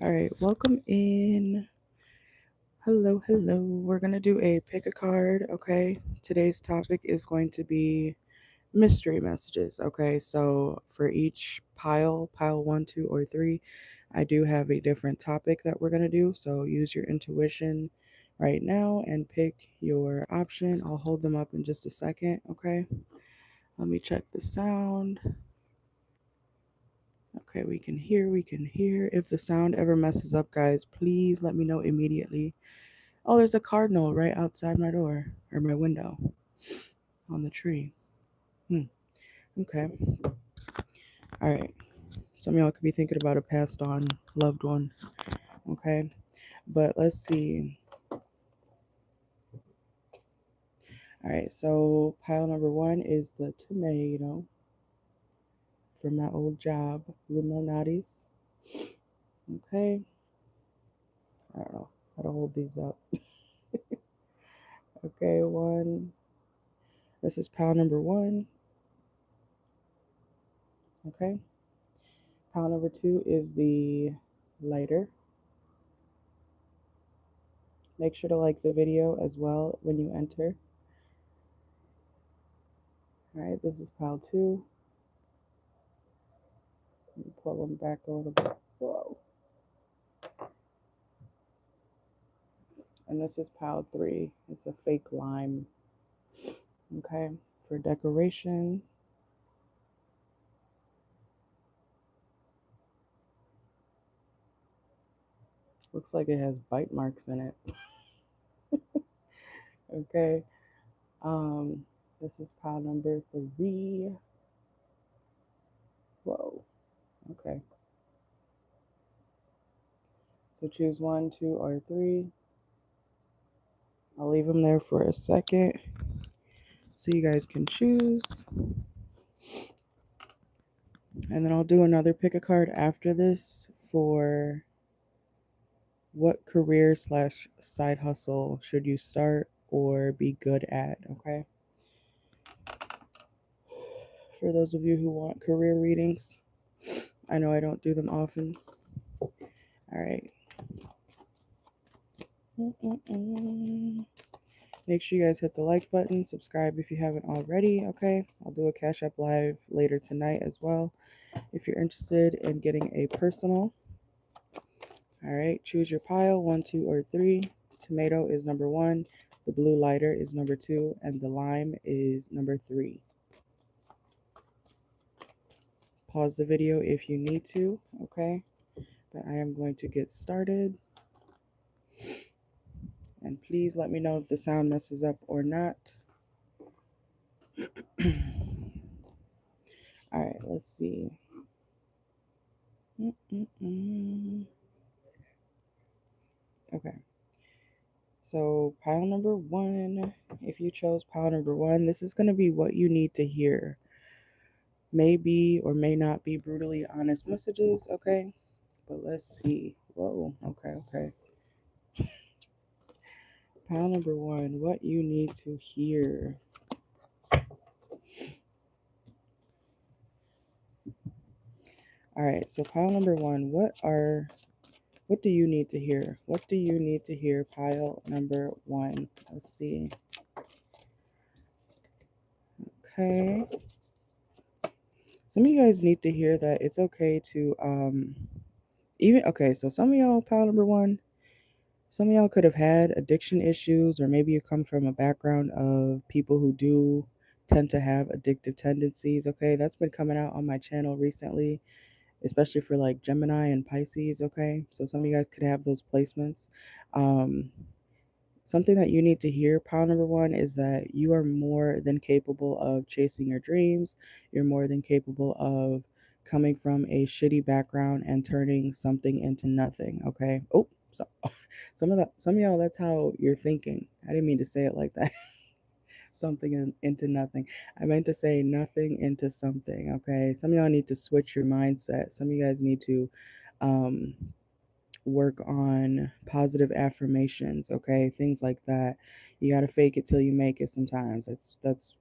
All right, welcome in. Hello, hello. We're going to do a pick a card, okay? Today's topic is going to be mystery messages, okay? So for each pile 1, 2, or 3, I do have a different topic that we're going to do. So use your intuition right now and pick your option. I'll hold them up in just a second, okay? Let me check the sound. Okay, we can hear. If the sound ever messes up, guys, please let me know immediately. Oh, there's a cardinal right outside my door or my window on the tree. Okay. All right. Some of y'all could be thinking about a passed on loved one. Okay. But let's see. All right. So pile number 1 is the tomato from my old job, Luminati's. Okay. I don't know how to hold these up. Okay. 1. This is pile number 1. Okay. Pile number 2 is the lighter. Make sure to like the video as well when you enter. All right, this is pile 2. Let me pull them back a little bit. Whoa. And this is pile 3. It's a fake lime. Okay, for decoration. Looks like it has bite marks in it. Okay. This is pile number 3. Whoa. Okay. So choose 1, 2, or 3. I'll leave them there for a second so you guys can choose. And then I'll do another pick a card after this for what career / side hustle should you start or be good at, okay? For those of you who want career readings, I know I don't do them often. All right. Make sure you guys hit the like button, subscribe if you haven't already, okay? I'll do a Cash App Live later tonight as well if you're interested in getting a personal. All right, choose your pile, 1, 2, or 3. Tomato is number 1, the blue lighter is number 2, and the lime is number 3. Pause the video if you need to, okay? But I am going to get started. And please let me know if the sound messes up or not. All right, let's see. Okay. So pile number 1, if you chose pile number 1, this is going to be what you need to hear. May be or may not be brutally honest messages, okay? But let's see. Whoa, okay. Pile number 1, what you need to hear. All right, so pile number 1, what do you need to hear? What do you need to hear? Pile number 1. Let's see. Okay. Some of you guys need to hear that it's okay to so some of y'all, pile number 1, some of y'all could have had addiction issues, or maybe you come from a background of people who do tend to have addictive tendencies, okay? That's been coming out on my channel recently, especially for like Gemini and Pisces, okay? So some of you guys could have those placements. Something that you need to hear, pile number 1, is that you are more than capable of chasing your dreams. You're more than capable of coming from a shitty background and turning something into nothing, okay? Oh, so some of y'all, that's how you're thinking. I didn't mean to say it like that. Something into nothing. I meant to say nothing into something, okay? Some of y'all need to switch your mindset. Some of you guys need to work on positive affirmations, okay? Things like that. You got to fake it till you make it sometimes. That's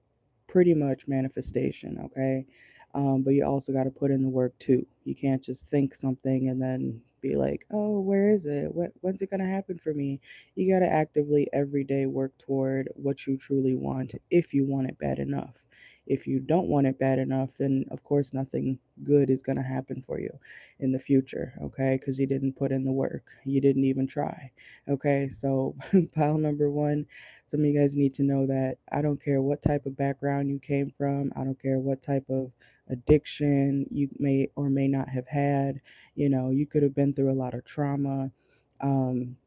pretty much manifestation, okay? But you also got to put in the work too. You can't just think something and then be like, oh, where is it? When's it going to happen for me? You got to actively every day work toward what you truly want if you want it bad enough. If you don't want it bad enough, then of course nothing good is going to happen for you in the future, okay? Because you didn't put in the work. You didn't even try, okay? So, pile number one, some of you guys need to know that I don't care what type of background you came from, I don't care what type of addiction you may or may not have had. You could have been through a lot of trauma. Um,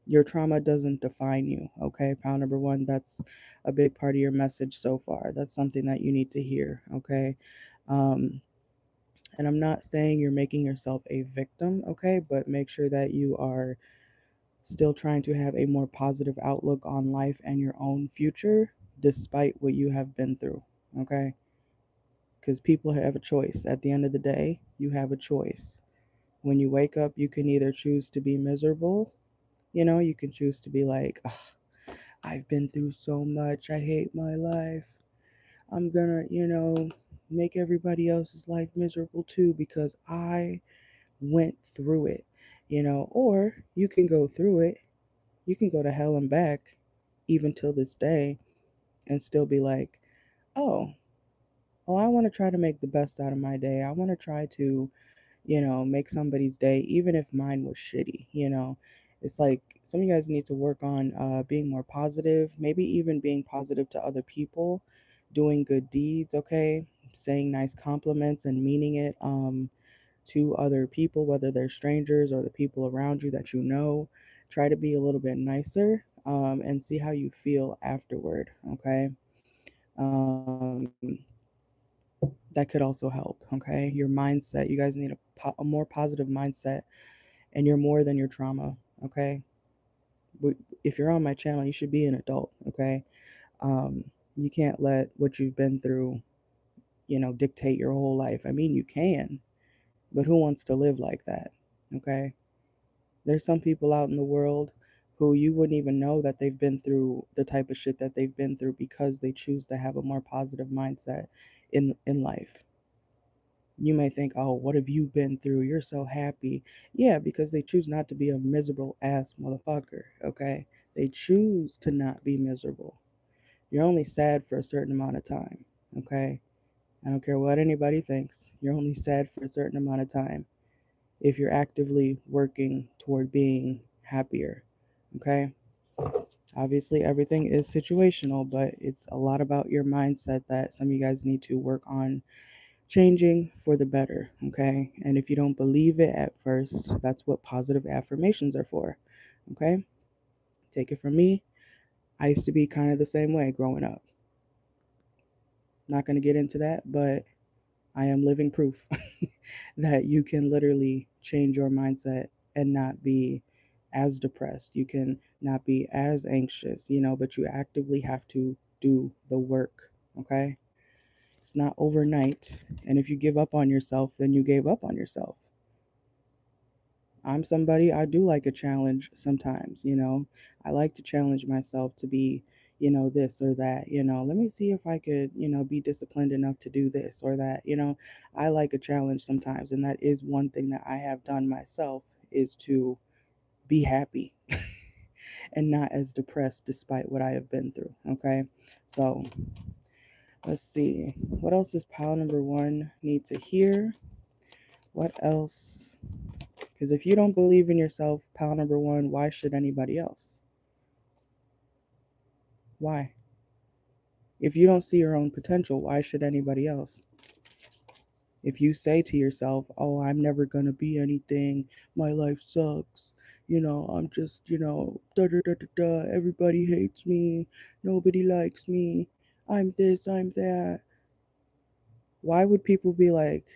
your trauma doesn't define you, okay? Pound number one, that's a big part of your message so far. That's something that you need to hear, okay? Um, and I'm not saying you're making yourself a victim, okay? But make sure that you are still trying to have a more positive outlook on life and your own future despite what you have been through, okay? Because people have a choice. At the end of the day, you have a choice. When you wake up, you can either choose to be miserable, you can choose to be like, "Ugh, I've been through so much, I hate my life. I'm gonna, make everybody else's life miserable too because I went through it, or you can go through it, you can go to hell and back, even till this day, and still be like, oh, well, I want to try to make the best out of my day. I want to try to make somebody's day, even if mine was shitty. It's like some of you guys need to work on being more positive, maybe even being positive to other people, doing good deeds, okay? Saying nice compliments and meaning it to other people, whether they're strangers or the people around you that you know. Try to be a little bit nicer and see how you feel afterward, okay? Um, that could also help, okay? Your mindset, you guys need a more positive mindset, and you're more than your trauma, okay? If you're on my channel, you should be an adult, okay? um, you can't let what you've been through, dictate your whole life. I mean, you can, but who wants to live like that, okay? There's some people out in the world who you wouldn't even know that they've been through the type of shit that they've been through because they choose to have a more positive mindset in life. You may think, oh, what have you been through? You're so happy. Yeah, because they choose not to be a miserable ass motherfucker, okay? They choose to not be miserable. You're only sad for a certain amount of time, okay? I don't care what anybody thinks. You're only sad for a certain amount of time if you're actively working toward being happier, okay? Obviously, everything is situational, but it's a lot about your mindset that some of you guys need to work on changing for the better, okay? And if you don't believe it at first, that's what positive affirmations are for, okay? Take it from me. I used to be kind of the same way growing up. Not going to get into that, but I am living proof that you can literally change your mindset and not be as depressed. You can not be as anxious, but you actively have to do the work, okay? It's not overnight. And if you give up on yourself, then you gave up on yourself. I'm somebody, I do like a challenge sometimes, I like to challenge myself to be, this or that, let me see if I could, be disciplined enough to do this or that, I like a challenge sometimes. And that is one thing that I have done myself is to be happy and not as depressed despite what I have been through. Okay. So let's see. What else does pile number one need to hear? What else? Because if you don't believe in yourself, pile number one, why should anybody else? Why? If you don't see your own potential, why should anybody else? If you say to yourself, oh, I'm never going to be anything, my life sucks, I'm just, da da da da da, everybody hates me, nobody likes me, I'm this, I'm that. Why would people be like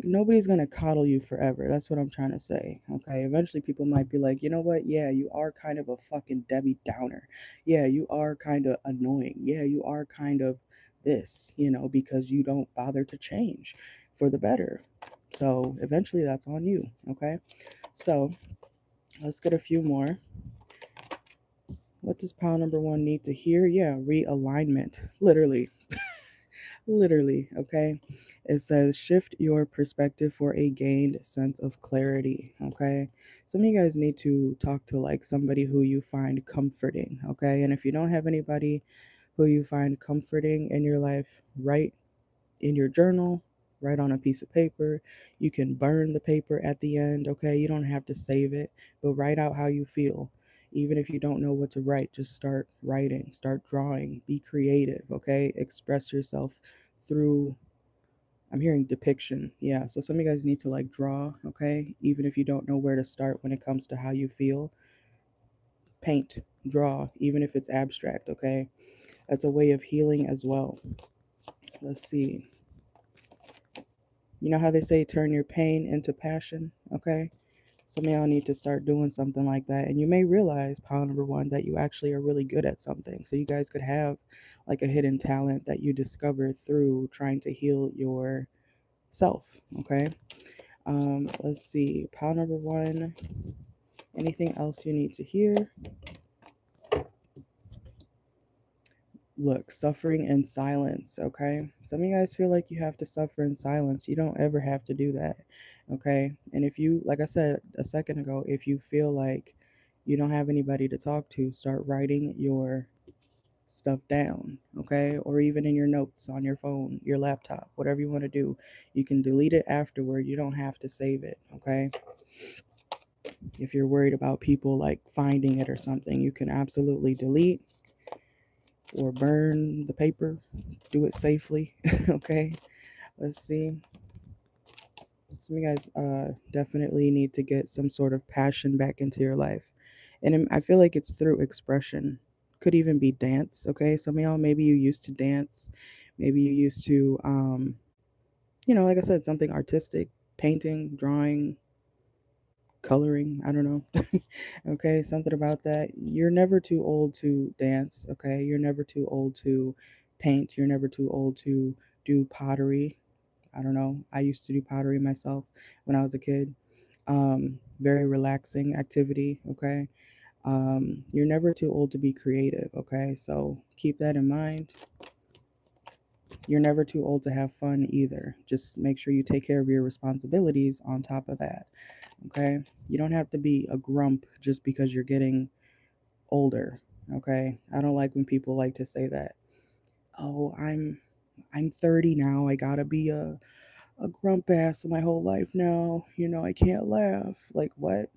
nobody's gonna coddle you forever. That's what I'm trying to say. Okay. Eventually people might be like, you know what? Yeah, you are kind of a fucking Debbie Downer. Yeah, you are kind of annoying. Yeah, you are kind of this, because you don't bother to change for the better. So eventually that's on you. Okay. So let's get a few more. What does pile number one need to hear? Yeah, realignment. Literally. Literally, okay? It says shift your perspective for a gained sense of clarity, okay? Some of you guys need to talk to like somebody who you find comforting, okay? And if you don't have anybody who you find comforting in your life, write in your journal, write on a piece of paper. You can burn the paper at the end, okay? You don't have to save it, but write out how you feel. Even if you don't know what to write, just start writing, start drawing, be creative, okay? Express yourself through, I'm hearing depiction. Yeah, so some of you guys need to like draw, okay? Even if you don't know where to start when it comes to how you feel, paint, draw, even if it's abstract, okay? That's a way of healing as well. Let's see. You know how they say turn your pain into passion? Okay. Some of y'all need to start doing something like that. And you may realize, pile number one, that you actually are really good at something. So you guys could have like a hidden talent that you discover through trying to heal yourself. Okay. Let's see. Pile number one. Anything else you need to hear? Look, suffering in silence, okay? Some of you guys feel like you have to suffer in silence. You don't ever have to do that, okay? And if you, like I said a second ago, if you feel like you don't have anybody to talk to, start writing your stuff down, okay? Or even in your notes on your phone, your laptop, whatever you want to do. You can delete it afterward. You don't have to save it, okay? If you're worried about people like finding it or something, you can absolutely delete or burn the paper. Do it safely. Okay, let's see. Some of you guys definitely need to get some sort of passion back into your life, and I feel like it's through expression. Could even be dance. Okay, some of y'all, maybe you used to dance, maybe you used to like I said, something artistic, painting, drawing, coloring, I don't know. Okay, something about that. You're never too old to dance, okay? You're never too old to paint. You're never too old to do pottery. I don't know. I used to do pottery myself when I was a kid. Very relaxing activity, okay? You're never too old to be creative, okay? So keep that in mind. You're never too old to have fun either. Just make sure you take care of your responsibilities on top of that. Okay? You don't have to be a grump just because you're getting older. Okay? I don't like when people like to say that. Oh, I'm 30 now. I got to be a grump ass my whole life now. I can't laugh. Like what?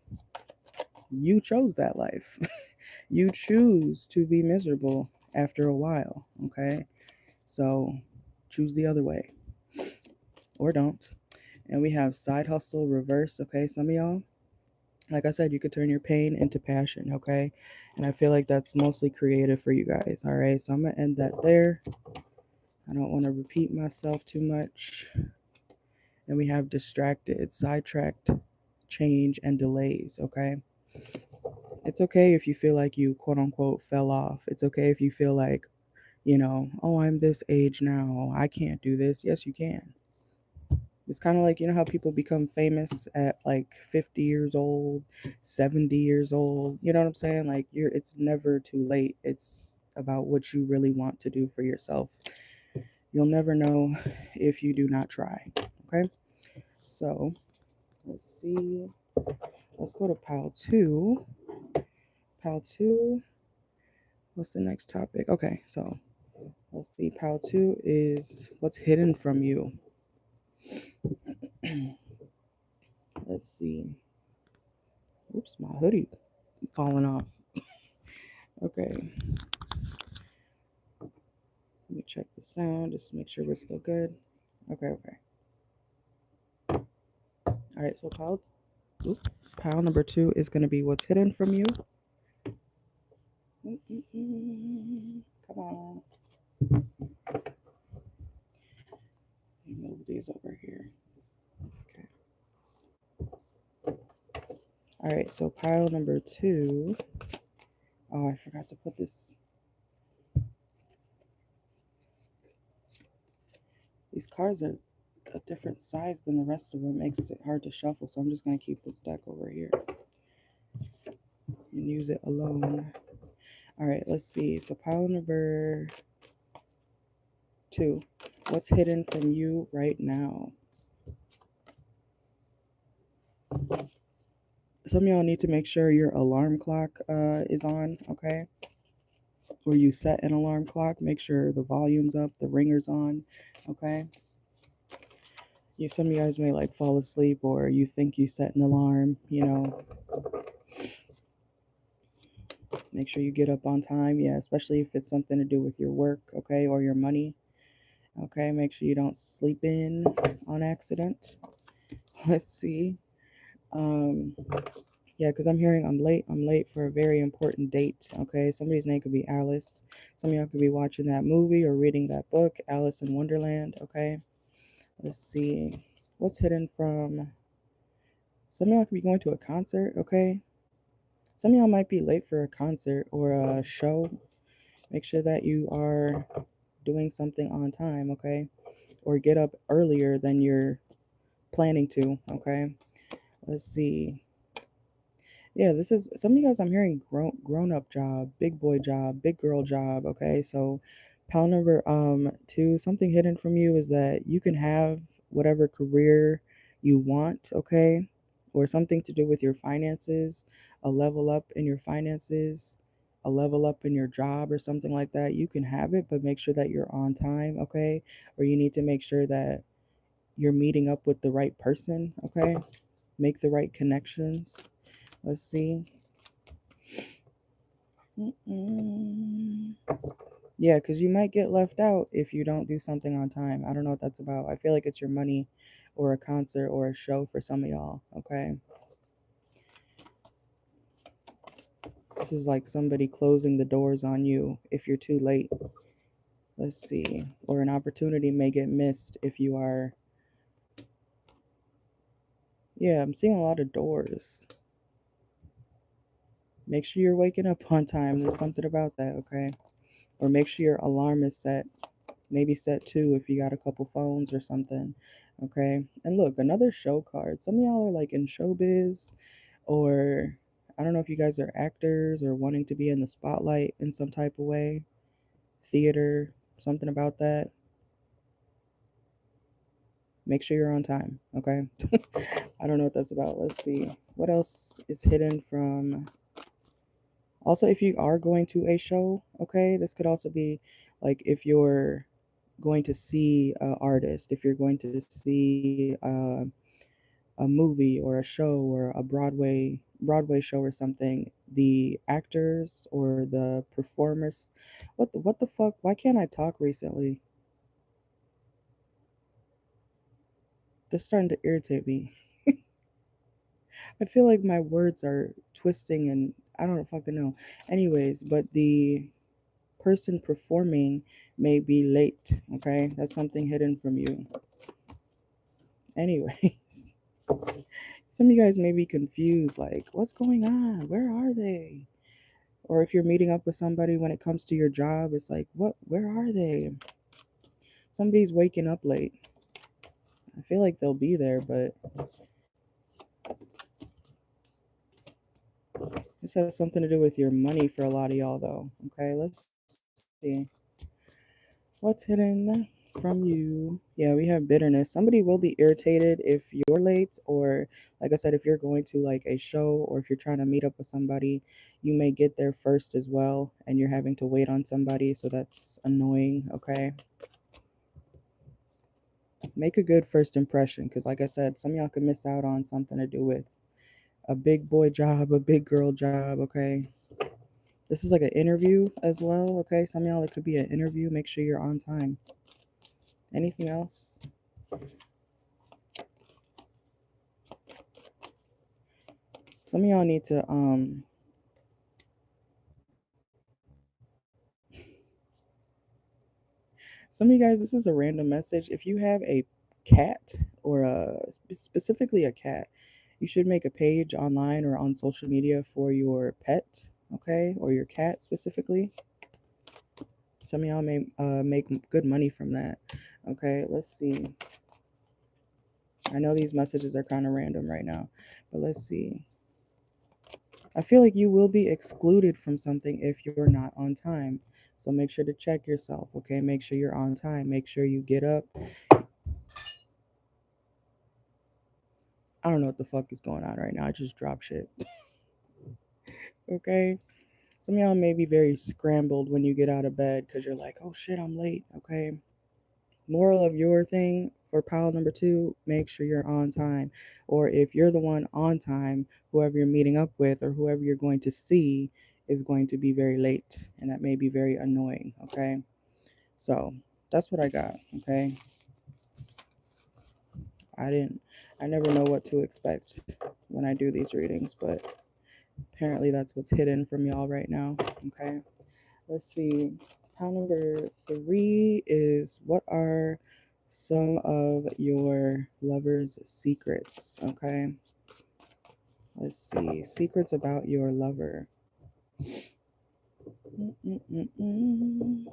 You chose that life. You choose to be miserable after a while, okay? So choose the other way or don't. And we have side hustle reverse. Okay, some of y'all, like I said, you could turn your pain into passion. Okay, and I feel like that's mostly creative for you guys. All right, so I'm gonna end that there. I don't want to repeat myself too much. And we have distracted, sidetracked, change, and delays. Okay, it's okay if you feel like you quote unquote fell off. It's okay if you feel like, oh, I'm this age now, I can't do this. Yes, you can. It's kind of like, how people become famous at like 50 years old, 70 years old. You know what I'm saying? Like it's never too late. It's about what you really want to do for yourself. You'll never know if you do not try. Okay? So, let's see. Let's go to pile 2. Pile 2. What's the next topic? Okay, so let's see. Pile 2 is what's hidden from you. Let's see. Oops, my hoodie falling off. Okay. Let me check the sound just to make sure we're still good. Okay. All right, so pile number 2 is going to be what's hidden from you. Come on. Let me move these over here. Okay. All right, so pile number 2. Oh, I forgot to put this. These cards are a different size than the rest of them. It makes it hard to shuffle, so I'm just going to keep this deck over here and use it alone. All right, let's see. So pile number 2 What's hidden from you right now? Some of y'all need to make sure your alarm clock is on, okay? Or you set an alarm clock. Make sure the volume's up, the ringer's on, okay? Some of you guys may like fall asleep, or you think you set an alarm, make sure you get up on time. Yeah, especially if it's something to do with your work, okay, or your money. Okay, make sure you don't sleep in on accident. Let's see. Um, yeah, because I'm hearing I'm late. I'm late for a very important date. Okay, somebody's name could be Alice. Some of y'all could be watching that movie or reading that book, Alice in Wonderland. Okay, let's see. What's hidden from some of y'all could be going to a concert. Okay, some of y'all might be late for a concert or a show. Make sure that you are doing something on time. Okay, or get up earlier than you're planning to. Okay, let's see. Yeah, this is some of you guys. I'm hearing grown up job, big boy job, big girl job. Okay, so pile number 2. Something hidden from you is that you can have whatever career you want. Okay, or something to do with your finances, a level up in your finances, a level up in your job, or something like that. You can have it, but make sure that you're on time. Okay, or you need to make sure that you're meeting up with the right person. Okay, make the right connections. Let's see. Yeah, because you might get left out if you don't do something on time. I don't know what that's about. I feel like it's your money or a concert or a show for some of y'all. Okay. This is like somebody closing the doors on you if you're too late. Let's see. Or an opportunity may get missed if you are. Yeah, I'm seeing a lot of doors. Make sure you're waking up on time. There's something about that, okay? Or make sure your alarm is set. Maybe set 2 if you got a couple phones or something. Okay. And look, another show card. Some of y'all are like in showbiz, or I don't know if you guys are actors or wanting to be in the spotlight in some type of way. Theater, something about that. Make sure you're on time. Okay. I don't know what that's about. Let's see. What else is hidden from. Also, if you are going to a show, okay, this could also be like if you're going to see an artist, if you're going to see a movie or a show or a Broadway show or something, the actors or the performers, what the fuck? Why can't I talk recently? This is starting to irritate me. I feel like my words are twisting and I don't fucking know. Anyways, but the person performing may be late, okay? That's something hidden from you. Anyways, some of you guys may be confused, like, what's going on? Where are they? Or if you're meeting up with somebody when it comes to your job, it's like, where are they? Somebody's waking up late. I feel like they'll be there, but this has something to do with your money for a lot of y'all, though. Okay, let's see. What's hidden from you? Yeah, we have bitterness. Somebody will be irritated if you're late, or like I said, if you're going to like a show or if you're trying to meet up with somebody, you may get there first as well, and you're having to wait on somebody, so that's annoying. Okay. Make a good first impression, because like I said, some of y'all could miss out on something to do with a big boy job, a big girl job. Okay. This is like an interview as well. Okay. Some of y'all, it could be an interview. Make sure you're on time. Anything else? Some of y'all need to some of you guys, this is a random message. If you have a cat or specifically a cat, you should make a page online or on social media for your pet, okay, or your cat specifically. Some of y'all may make good money from that. Okay, let's see. I know these messages are kind of random right now, but let's see. I feel like you will be excluded from something if you're not on time. So make sure to check yourself, okay? Make sure you're on time. Make sure you get up. I don't know what the fuck is going on right now. I just dropped shit. Okay? Some of y'all may be very scrambled when you get out of bed because you're like, oh shit, I'm late, okay? Moral of your thing for pile number 2, make sure you're on time. Or if you're the one on time, whoever you're meeting up with or whoever you're going to see is going to be very late. And that may be very annoying, okay? So that's what I got, okay? I never know what to expect when I do these readings, but apparently that's what's hidden from y'all right now, okay? Let's see. Pile number 3 is what are some of your lover's secrets, okay? Let's see. Secrets about your lover. Mm-mm-mm-mm.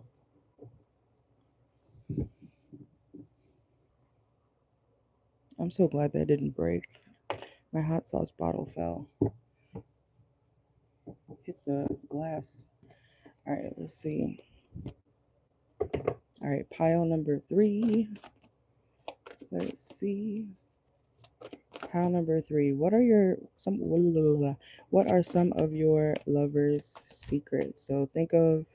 I'm so glad that didn't break. My hot sauce bottle fell. Hit the glass. All right, let's see. All right, pile number 3. Let's see. Pile number 3. What are some of your lover's secrets? So think of,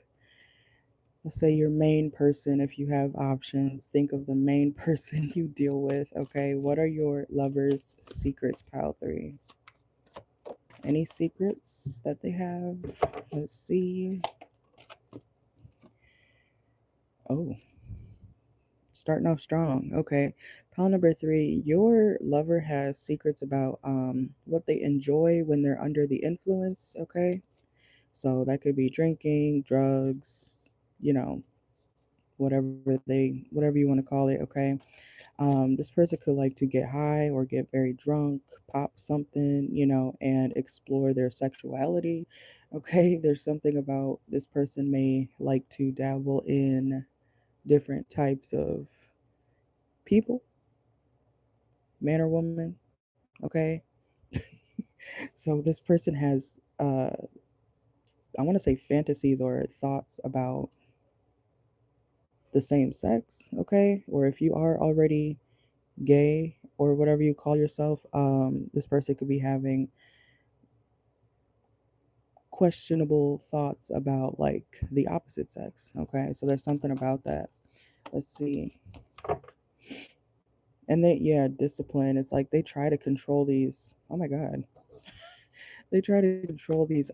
let's say, your main person. If you have options, think of the main person you deal with. Okay, what are your lover's secrets? Pile 3. Any secrets that they have? Let's see. Oh, starting off strong. Okay. Pile number 3. Your lover has secrets about what they enjoy when they're under the influence. Okay. So that could be drinking, drugs, you know, whatever you want to call it. Okay. This person could like to get high or get very drunk, pop something, and explore their sexuality. Okay. There's something about this person may like to dabble in different types of people, man or woman. Okay. So this person has, I want to say, fantasies or thoughts about the same sex. Okay. Or if you are already gay or whatever you call yourself, this person could be having questionable thoughts about like the opposite sex. Okay. So there's something about that. Let's see. And they, yeah, discipline. It's like they try to control these. Oh my God. They try to control these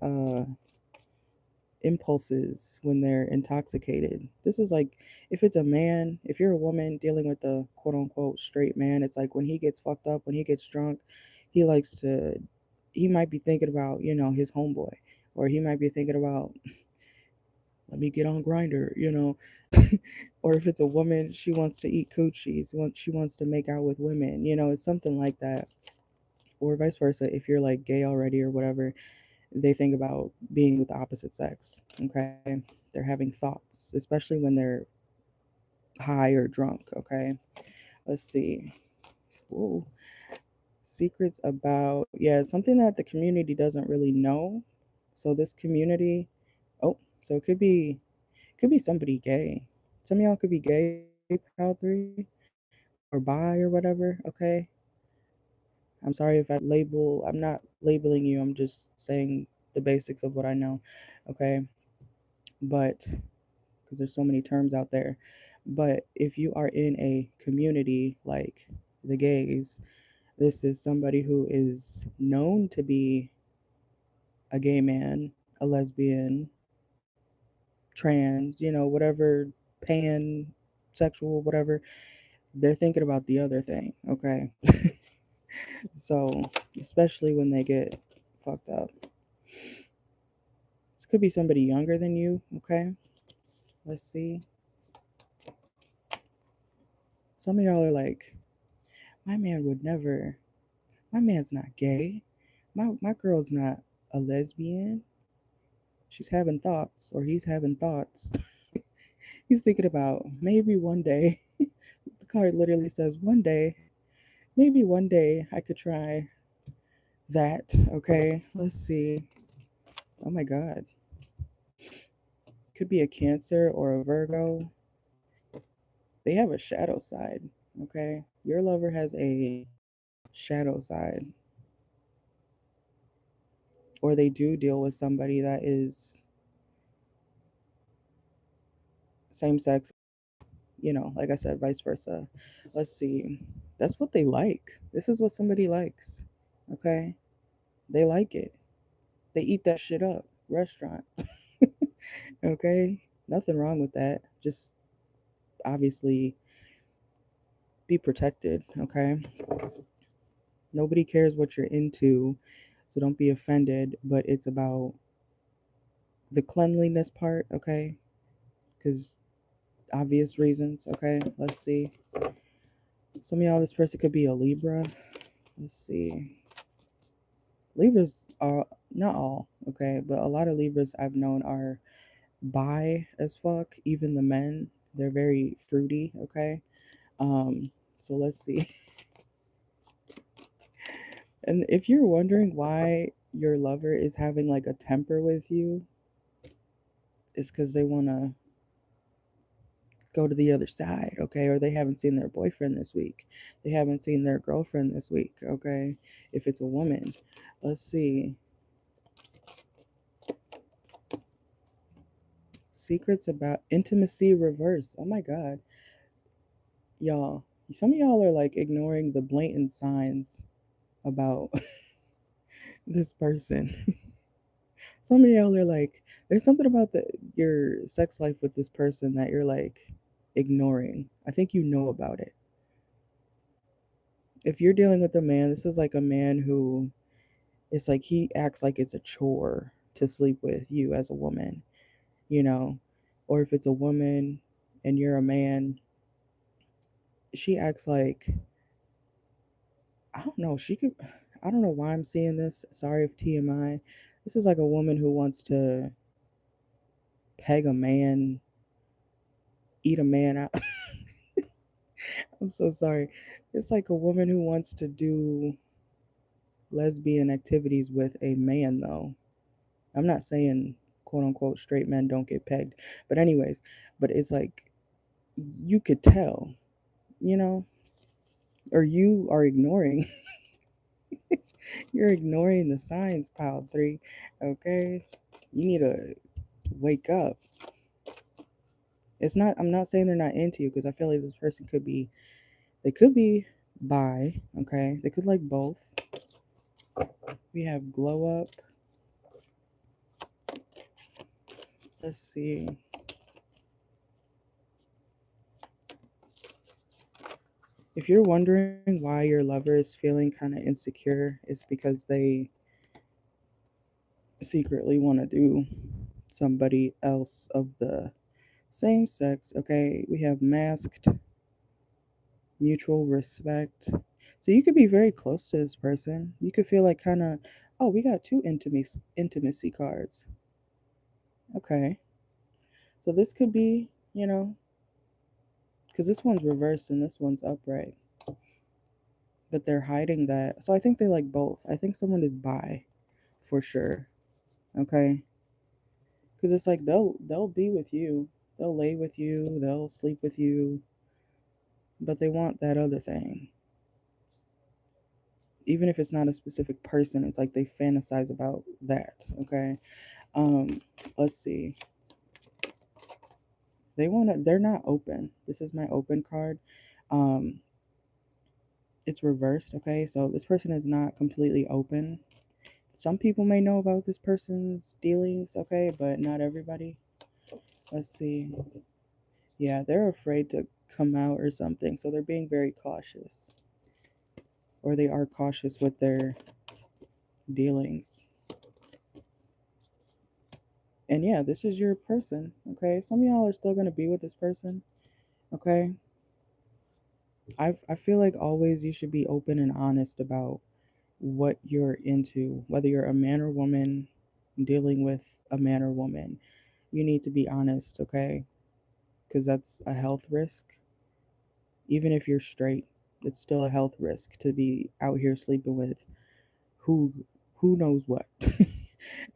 impulses when they're intoxicated. This is like, if it's a man, if you're a woman dealing with a quote unquote straight man, it's like when he gets fucked up, when he gets drunk, he likes to, he might be thinking about, his homeboy, or he might be thinking about, let me get on Grinder. Or if it's a woman, she wants to eat coochies, she wants to make out with women, it's something like that. Or vice versa, if you're like gay already or whatever, they think about being with the opposite sex. Okay. They're having thoughts, especially when they're high or drunk. Okay. Let's see. Ooh. Secrets about, yeah, something that the community doesn't really know. So this community, oh, so it could be somebody gay. Some of y'all could be gay, pal 3, or bi or whatever. Okay. I'm sorry if I'm not labeling you. I'm just saying the basics of what I know. Okay. But because there's so many terms out there. But if you are in a community like the gays, this is somebody who is known to be a gay man, a lesbian, trans, whatever, pan, sexual, whatever. They're thinking about the other thing, okay? So, especially when they get fucked up. This could be somebody younger than you, okay? Let's see. Some of y'all are like, my man would never, my man's not gay. My girl's not a lesbian. She's having thoughts, or he's having thoughts. He's thinking about maybe one day. The card literally says one day, maybe one day I could try that. Okay, let's see. Oh my God. Could be a Cancer or a Virgo. They have a shadow side. Okay. Your lover has a shadow side. Or they do deal with somebody that is same sex, like I said, vice versa. Let's see. That's what they like. This is what somebody likes. Okay. They like it. They eat that shit up. Restaurant. Okay. Nothing wrong with that. Just obviously be protected. Okay. Nobody cares what you're into. So don't be offended. But it's about the cleanliness part. Okay. Because obvious reasons. Okay. Let's see. Some of y'all, this person could be a Libra. Let's see. Libras are not all, okay, but a lot of Libras I've known are bi as fuck. Even the men, they're very fruity, okay. So let's see. And if you're wondering why your lover is having like a temper with you, it's because they want to go to the other side, okay? Or they haven't seen their boyfriend this week. They haven't seen their girlfriend this week, okay? If it's a woman, let's see. Secrets about intimacy reverse. Oh my God. Y'all, some of y'all are like ignoring the blatant signs about this person. Some of y'all are like, there's something about your sex life with this person that you're like ignoring. I think you know about it. If you're dealing with a man, this is like a man who it's like he acts like it's a chore to sleep with you as a woman, you know? Or if it's a woman and you're a man, she acts like I don't know. I don't know why I'm seeing this. Sorry if TMI. This is like a woman who wants to peg a man, eat a man out. I'm so sorry. It's like a woman who wants to do lesbian activities with a man, though. I'm not saying quote unquote straight men don't get pegged. But, anyways, but it's like you could tell, you know, or you are ignoring. You're ignoring the signs, pile three. Okay. You need to wake up. I'm not saying they're not into you because I feel like this person they could be bi, okay? They could like both. We have glow up. Let's see. If you're wondering why your lover is feeling kind of insecure, it's because they secretly want to do somebody else of the same sex, okay? We have masked, mutual respect. So you could be very close to this person. You could feel like kind of, oh, we got two intimacy cards. Okay. So this could be, because this one's reversed and this one's upright, but they're hiding that. So I think they like both. I think someone is bi for sure. Okay. Because it's like they'll be with you, they'll lay with you, they'll sleep with you, but they want that other thing. Even if it's not a specific person, it's like they fantasize about that. Okay. Um, let's see. They're not open. This is my open card. Um, it's reversed, okay? So this person is not completely open. Some people may know about this person's dealings, okay, but not everybody. Let's see. Yeah, they're afraid to come out or something, so they're being very cautious. Or they are cautious with their dealings. And yeah, this is your person, okay? Some of y'all are still gonna be with this person, okay? I feel like always you should be open and honest about what you're into, whether you're a man or woman, dealing with a man or woman. You need to be honest, okay? Because that's a health risk. Even if you're straight, it's still a health risk to be out here sleeping with who who knows what.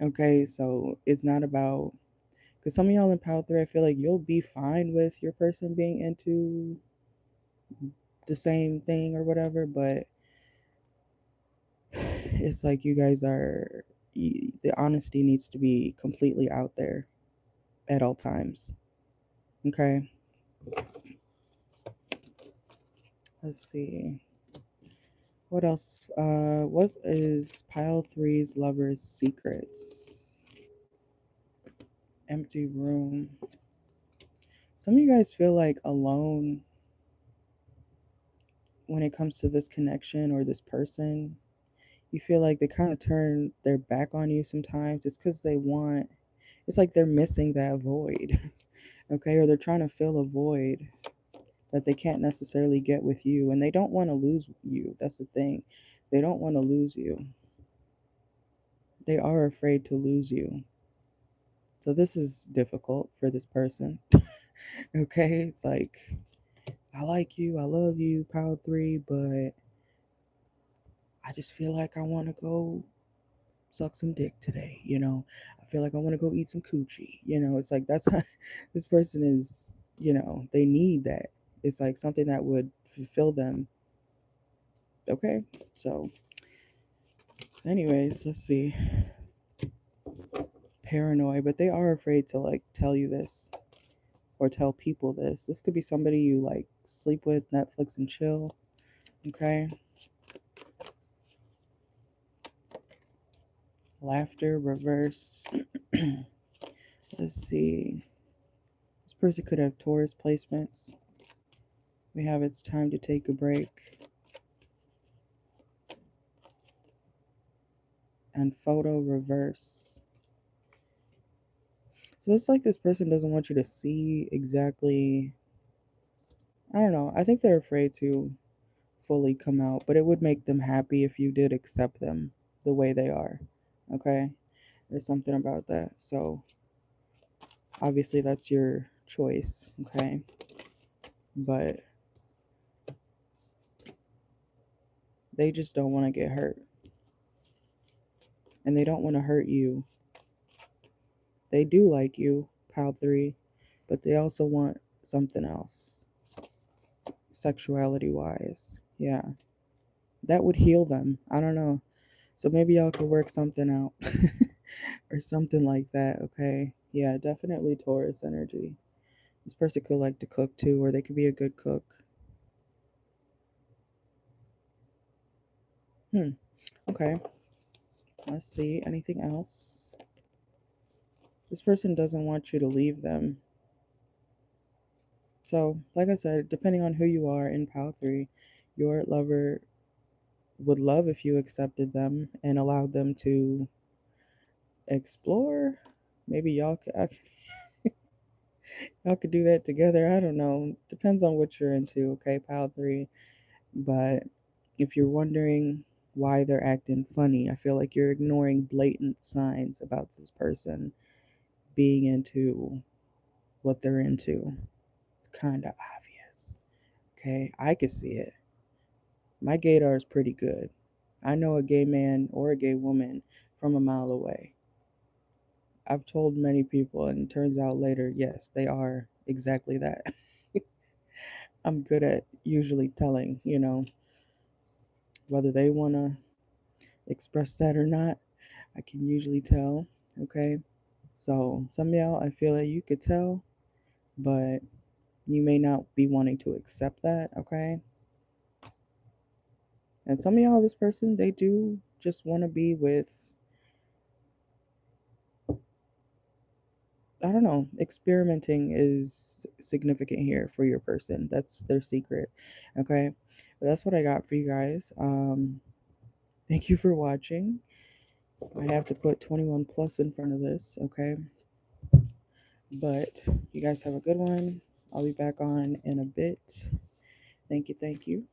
Okay, so it's not about, because some of y'all in pile 3, I feel like you'll be fine with your person being into the same thing or whatever, but it's like you guys are, the honesty needs to be completely out there at all times. Okay, let's see. What else? What is pile 3's lover's secrets? Empty room. Some of you guys feel like alone when it comes to this connection or this person. You feel like they kind of turn their back on you sometimes. It's because it's like they're missing that void, okay? Or they're trying to fill a void that they can't necessarily get with you. And they don't want to lose you. That's the thing. They don't want to lose you. They are afraid to lose you. So this is difficult for this person. Okay? It's like, I like you, I love you, pile 3, but I just feel like I want to go suck some dick today, you know? I feel like I want to go eat some coochie, you know? It's like that's how this person is, you know, they need that. It's like something that would fulfill them. Okay? So, anyways, let's see. Paranoid, but they are afraid to like tell you this or tell people this. This could be somebody you like sleep with, Netflix and chill. Okay? Laughter, reverse. Let's see. This person could have Taurus placements. We have it's time to take a break. And photo reverse. So it's like this person doesn't want you to see exactly. I don't know. I think they're afraid to fully come out, but it would make them happy if you did accept them the way they are. Okay? There's something about that. So obviously that's your choice. Okay? But they just don't want to get hurt. And they don't want to hurt you. They do like you, pile 3, but they also want something else, sexuality wise. Yeah. That would heal them. I don't know. So maybe y'all could work something out or something like that, okay? Yeah, definitely Taurus energy. This person could like to cook too, or they could be a good cook. Okay. Let's see. Anything else? This person doesn't want you to leave them. So, like I said, depending on who you are in pile 3, your lover would love if you accepted them and allowed them to explore. Maybe y'all could do that together. I don't know. Depends on what you're into, okay, pile 3. But if you're wondering why they're acting funny, I feel like you're ignoring blatant signs about this person being into what they're into. It's kind of obvious. Okay, I can see it. My gaydar is pretty good. I know a gay man or a gay woman from a mile away. I've told many people, and it turns out later, yes, they are exactly that. I'm good at usually telling, whether they want to express that or not. I can usually tell, okay? So, some of y'all, I feel like you could tell, but you may not be wanting to accept that, okay? And some of y'all, this person, they do just want to be with, I don't know, experimenting is significant here for your person. That's their secret, okay? But that's what I got for you guys. Thank you for watching. I have to put 21 plus in front of this, okay? But you guys have a good one. I'll be back on in a bit. Thank you. Thank you.